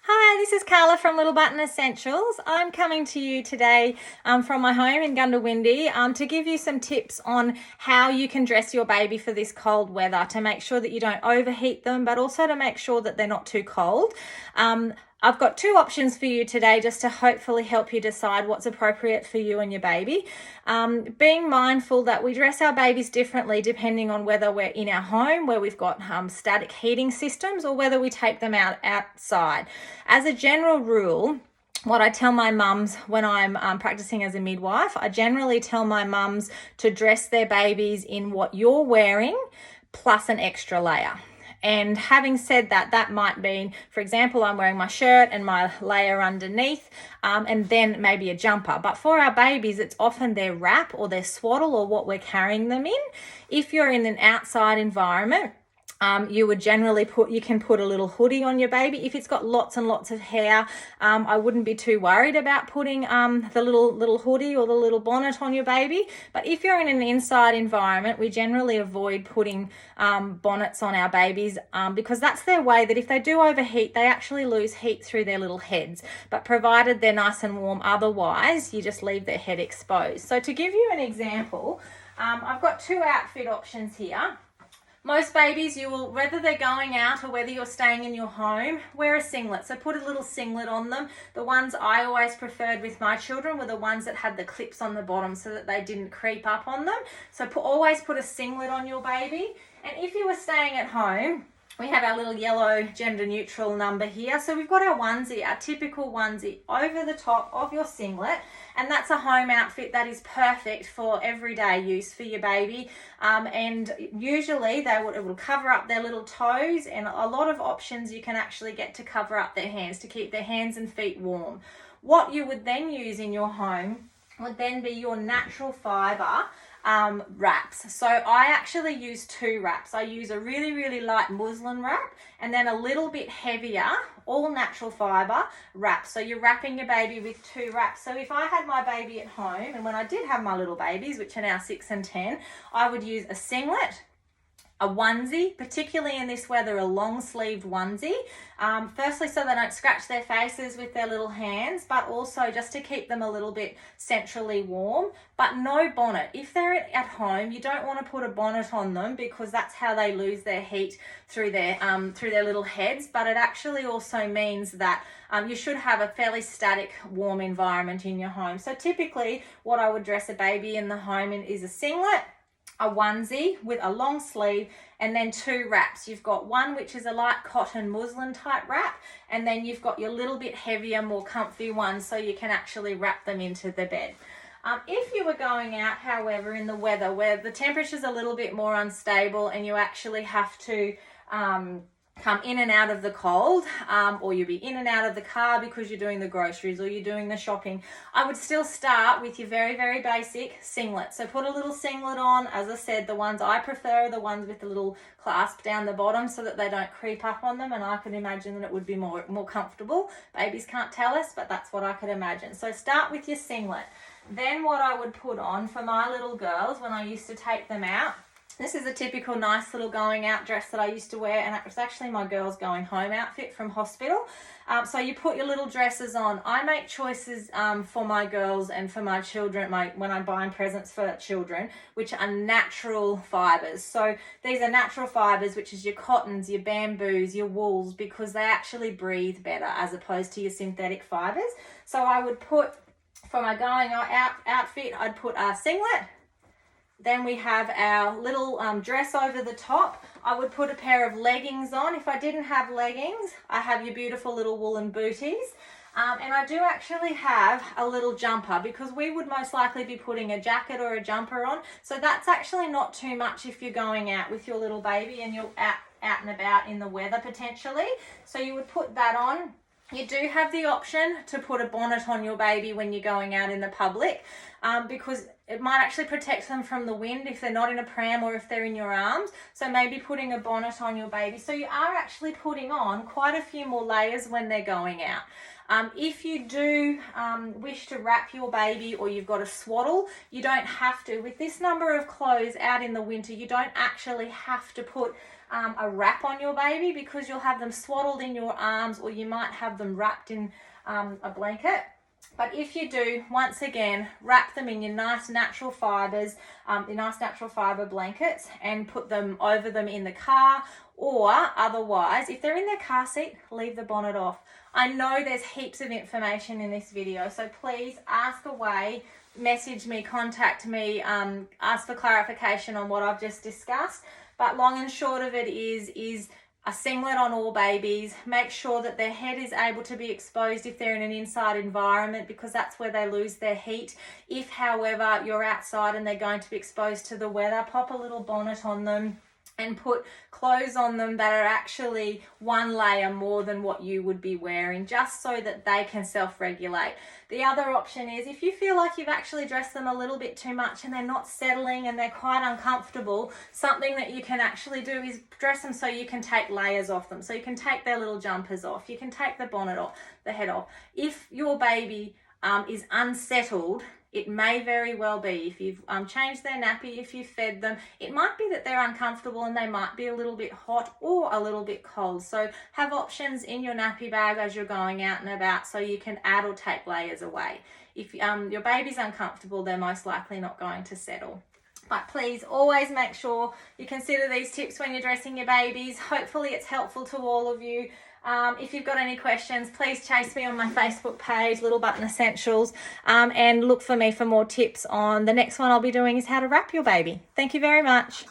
Hi, this is Carla from Little Button Essentials. I'm coming to you today from my home in Gundawindi to give you some tips on how you can dress your baby for this cold weather to make sure that you don't overheat them, but also to make sure that they're not too cold. I've got two options for you today just to hopefully help you decide what's appropriate for you and your baby. Being mindful that we dress our babies differently depending on whether we're in our home where we've got static heating systems or whether we take them outside. As a general rule, what I tell my mums when I'm practicing as a midwife, I generally tell my mums to dress their babies in what you're wearing plus an extra layer. And having said that, that might mean, for example, I'm wearing my shirt and my layer underneath, and then maybe a jumper. But for our babies, it's often their wrap or their swaddle or what we're carrying them in. If you're in an outside environment, you would generally you can put a little hoodie on your baby. If it's got lots and lots of hair, I wouldn't be too worried about putting the little hoodie or the little bonnet on your baby. But if you're in an inside environment, we generally avoid putting bonnets on our babies because that's their way that if they do overheat, they actually lose heat through their little heads. But provided they're nice and warm otherwise, you just leave their head exposed. So to give you an example, I've got two outfit options here. Most babies, you will, whether they're going out or whether you're staying in your home, wear a singlet. So put a little singlet on them. The ones I always preferred with my children were the ones that had the clips on the bottom so that they didn't creep up on them. So always put a singlet on your baby. And if you were staying at home, we have our little yellow gender neutral number here. So we've got our onesie, our typical onesie over the top of your singlet. And that's a home outfit that is perfect for everyday use for your baby. And usually it will cover up their little toes, and a lot of options you can actually get to cover up their hands, to keep their hands and feet warm. What you would then use in your home would then be your natural fiber wraps. So I actually use two wraps. I use a really, really light muslin wrap and then a little bit heavier, all natural fiber wrap. So you're wrapping your baby with two wraps. So if I had my baby at home, and when I did have my little babies, which are now 6 and 10, I would use a singlet, a onesie, particularly in this weather, a long sleeved onesie. Firstly, so they don't scratch their faces with their little hands, but also just to keep them a little bit centrally warm, but no bonnet. If they're at home, you don't want to put a bonnet on them because that's how they lose their heat through their little heads. But it actually also means that you should have a fairly static, warm environment in your home. So typically what I would dress a baby in the home in is a singlet, a onesie with a long sleeve, and then two wraps. You've got one which is a light cotton muslin type wrap, and then you've got your little bit heavier, more comfy one so you can actually wrap them into the bed. If you were going out, however, in the weather where the temperature's a little bit more unstable and you actually have to come in and out of the cold, or you'll be in and out of the car because you're doing the groceries or you're doing the shopping, I would still start with your very, very basic singlet. So put a little singlet on. As I said, the ones I prefer are the ones with the little clasp down the bottom so that they don't creep up on them, and I can imagine that it would be more comfortable. Babies can't tell us, but that's what I could imagine. So start with your singlet. Then what I would put on for my little girls when I used to take them out, this is a typical nice little going out dress that I used to wear, and it was actually my girls going home outfit from hospital. So you put your little dresses on. I make choices for my girls and for my children when I'm buying presents for children, which are natural fibers. So these are natural fibers, which is your cottons, your bamboos, your wools, because they actually breathe better as opposed to your synthetic fibers. So I would put, for my going out outfit, I'd put a singlet. Then we have our little dress over the top. I would put a pair of leggings on. If I didn't have leggings, I have your beautiful little woolen booties. And I do actually have a little jumper because we would most likely be putting a jacket or a jumper on. So that's actually not too much if you're going out with your little baby and you're out and about in the weather potentially. So you would put that on. You do have the option to put a bonnet on your baby when you're going out in the public because it might actually protect them from the wind if they're not in a pram or if they're in your arms. So maybe putting a bonnet on your baby. So you are actually putting on quite a few more layers when they're going out. If you do wish to wrap your baby, or you've got a swaddle, you don't have to. With this number of clothes out in the winter, you don't actually have to put a wrap on your baby, because you'll have them swaddled in your arms, or you might have them wrapped in a blanket. But if you do, once again, wrap them in your nice natural fibres, your nice natural fibre blankets, and put them over them in the car, or otherwise, if they're in their car seat, leave the bonnet off. I know there's heaps of information in this video, so please ask away, message me, contact me, ask for clarification on what I've just discussed. But long and short of it is a singlet on all babies. Make sure that their head is able to be exposed if they're in an inside environment, because that's where they lose their heat. If, however, you're outside and they're going to be exposed to the weather, pop a little bonnet on them and put clothes on them that are actually one layer more than what you would be wearing, just so that they can self-regulate. The other option is, if you feel like you've actually dressed them a little bit too much and they're not settling and they're quite uncomfortable, something that you can actually do is dress them so you can take layers off them. So you can take their little jumpers off, you can take the bonnet off, the head off. If your baby is unsettled, it may very well be, if you've changed their nappy, if you've fed them, it might be that they're uncomfortable and they might be a little bit hot or a little bit cold. So have options in your nappy bag as you're going out and about, so you can add or take layers away. If your baby's uncomfortable, they're most likely not going to settle. But please always make sure you consider these tips when you're dressing your babies. Hopefully it's helpful to all of you. If you've got any questions, please chase me on my Facebook page, Little Button Essentials, and look for me for more tips on the next one I'll be doing is how to wrap your baby. Thank you very much.